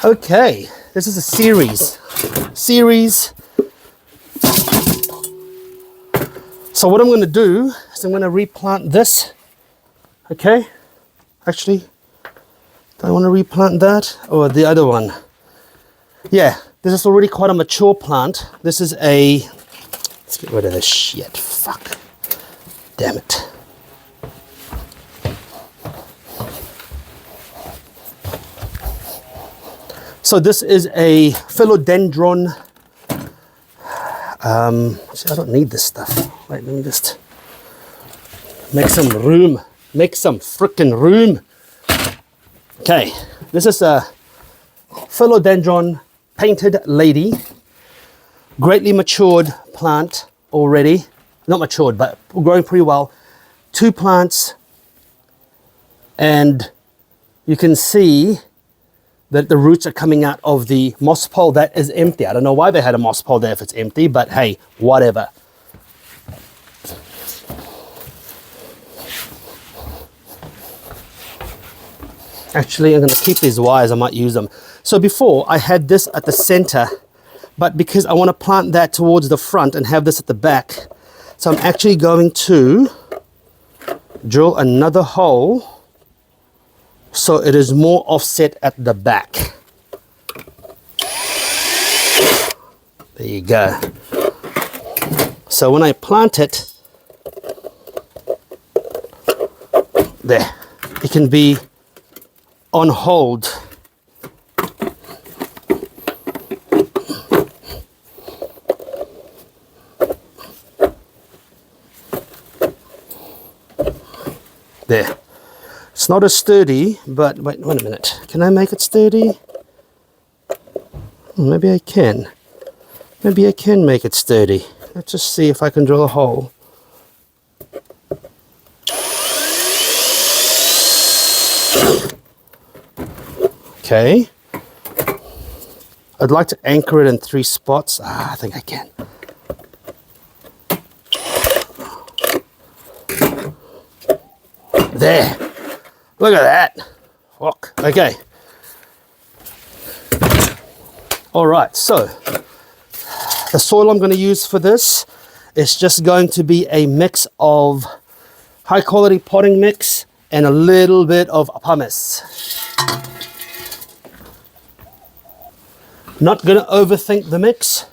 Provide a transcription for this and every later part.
Okay, this is a series. So what I'm going to do is I'm going to replant this. Okay, actually, do I want to replant that or the other one? Yeah, this is already quite a mature plant. This is a, let's get rid of this shit. Fuck. Damn it. So this is a Philodendron. See, I don't need this stuff. Wait, let me just make some room. Make some frickin' room. Okay, this is a Philodendron painted lady. Greatly matured plant already. Not matured, but growing pretty well. 2 plants. And you can see that the roots are coming out of the moss pole that is empty. I don't know why they had a moss pole there if it's empty, but hey, whatever. Actually, I'm going to keep these wires. I might use them. So before, I had this at the center, but because I want to plant that towards the front and have this at the back, so I'm actually going to drill another hole so it is more offset at the back. There you go. So when I plant it, there, it can be on hold. There. It's not as sturdy, but wait a minute. Can I make it sturdy? Maybe I can. Maybe I can make it sturdy. Let's just see if I can drill a hole. Okay. I'd like to anchor it in 3 spots. I think I can. There. Look at that. Fuck. Okay. All right. So the soil I'm going to use for this is just going to be a mix of high quality potting mix and a little bit of pumice. Not going to overthink the mix,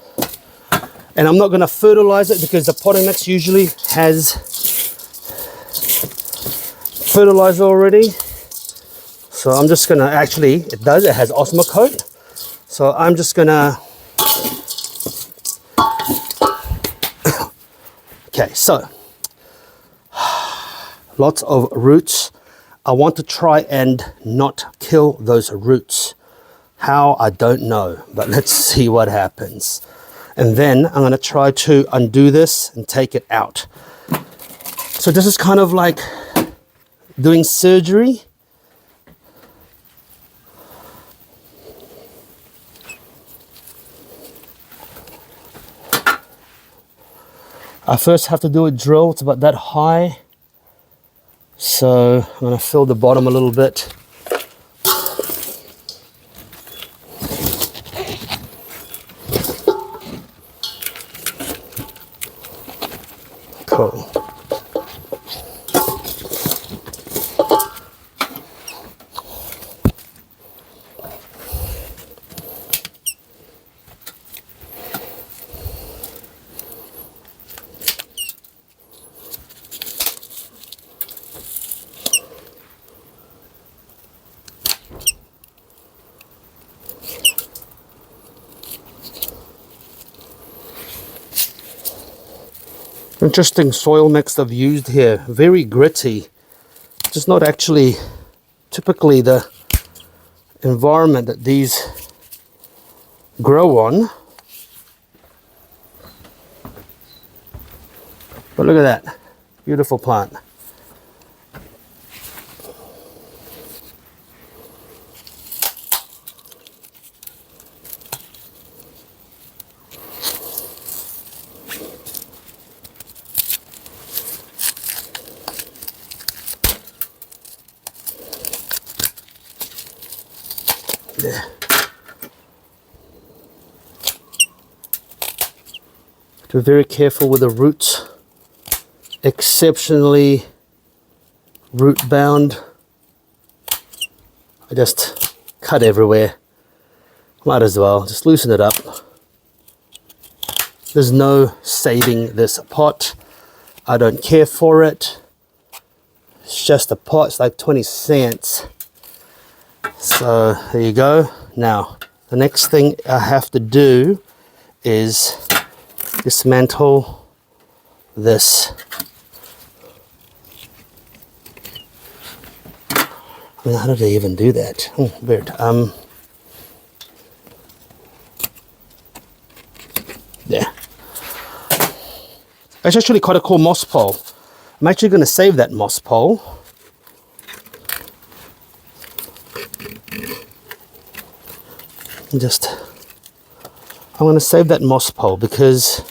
and I'm not going to fertilize it because the potting mix usually has fertilizer already. So I'm just going to, actually it has Osmocote, so I'm just going to okay, so lots of roots. I want to try and not kill those roots. How, I don't know, but let's see what happens. And then I'm going to try to undo this and take it out. So this is kind of like doing surgery. I first have to do a drill. It's about that high. So I'm going to fill the bottom a little bit. Cool. Interesting soil mix I've used here, very gritty. Just not actually typically the environment that these grow on. But look at that, beautiful plant. There. To be very careful with the roots. Exceptionally root bound. I just cut everywhere. Might as well just loosen it up. There's no saving this pot. I don't care for it. It's just a pot. It's like 20 cents. So there you go. Now the next thing I have to do is dismantle this. I mean, how did I even do that? Oh, weird. There. It's actually quite a cool moss pole. I'm actually going to save that moss pole. I'm going to save that moss pole because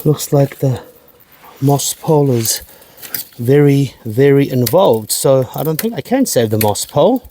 looks like the moss pole is very, very involved, so I don't think I can save the moss pole.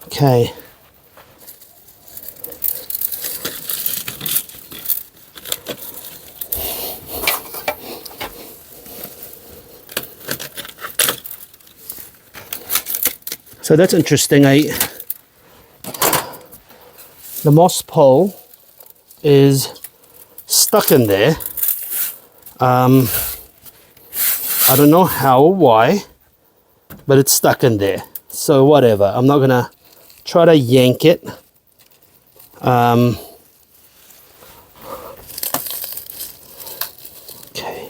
Okay. So that's interesting. The moss pole is stuck in there. I don't know how or why, but it's stuck in there. So whatever, I'm not gonna try to yank it. Okay.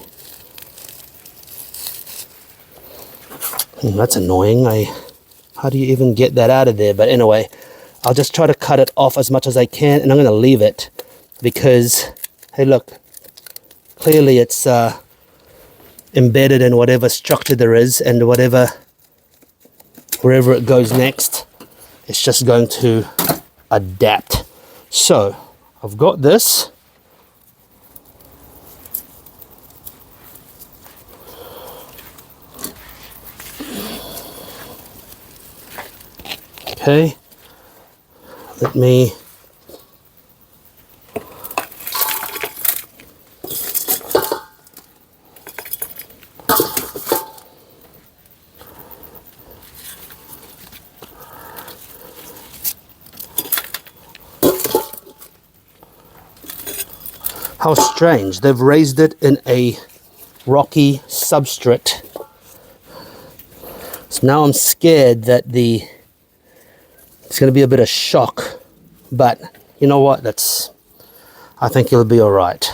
That's annoying. How do you even get that out of there? But anyway, I'll just try to cut it off as much as I can, and I'm gonna leave it because, hey look, clearly it's embedded in whatever structure there is, and wherever it goes next, it's just going to adapt. So I've got this. Okay, let me how strange, they've raised it in a rocky substrate. So now I'm scared that it's going to be a bit of shock, but you know what, I think it'll be all right.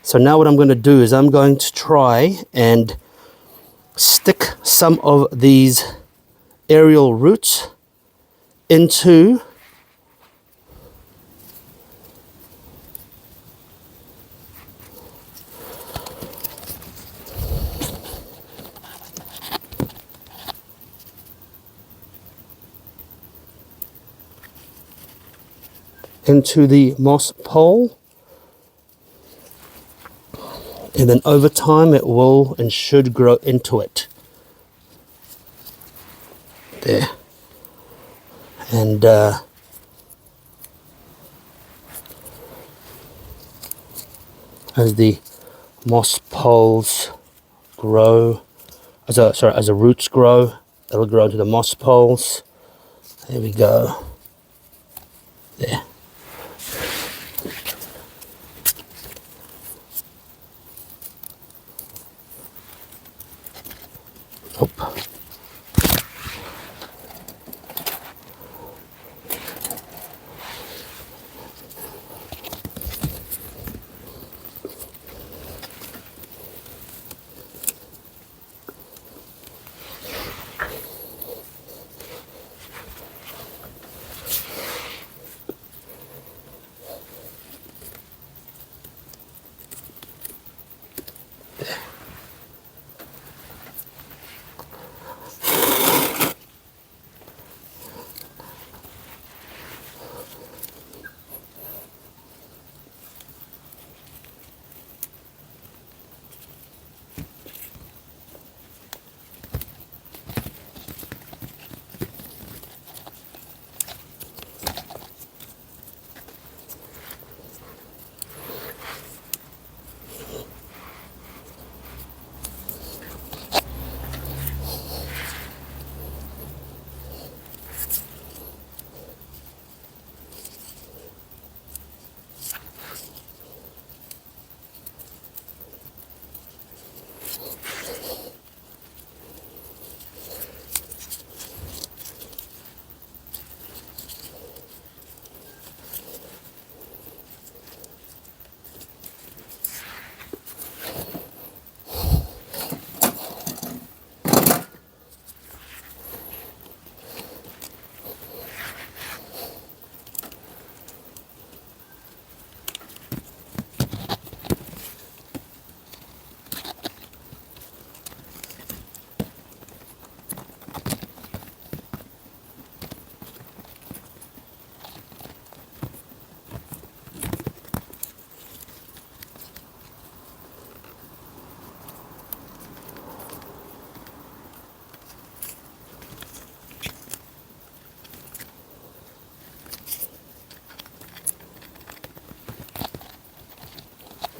So now what I'm going to do is I'm going to try and stick some of these aerial roots into the moss pole, and then over time it will and should grow into it. There. And as the moss poles grow, as the roots grow, That'll grow into the moss poles. There we go. There. Oop.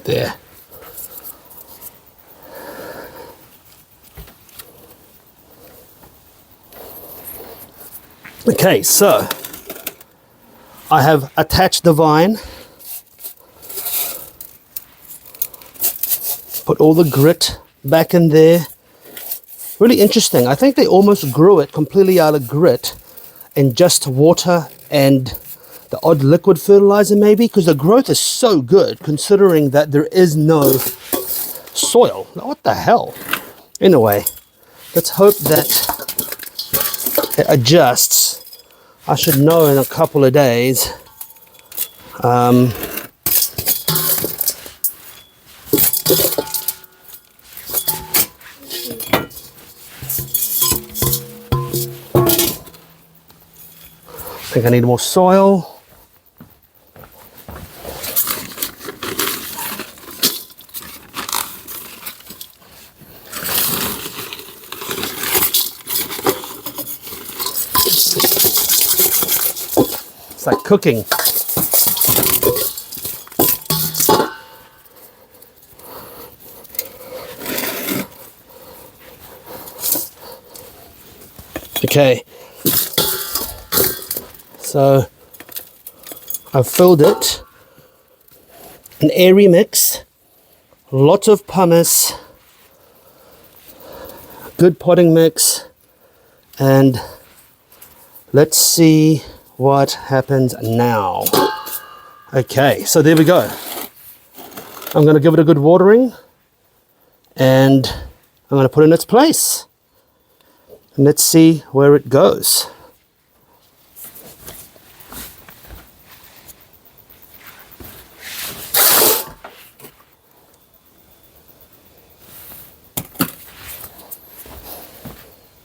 There. Okay, so I have attached the vine, put all the grit back in there. Really interesting. I think they almost grew it completely out of grit and just water and the odd liquid fertilizer maybe, because the growth is so good considering that there is no soil. What the hell? Anyway, let's hope that it adjusts. I should know in a couple of days. I think I need more soil. It's like cooking. Okay. So I've filled it. An airy mix. Lots of pumice. Good potting mix. And let's see what happens now. Okay, so there we go. I'm going to give it a good watering and I'm going to put it in its place and let's see where it goes.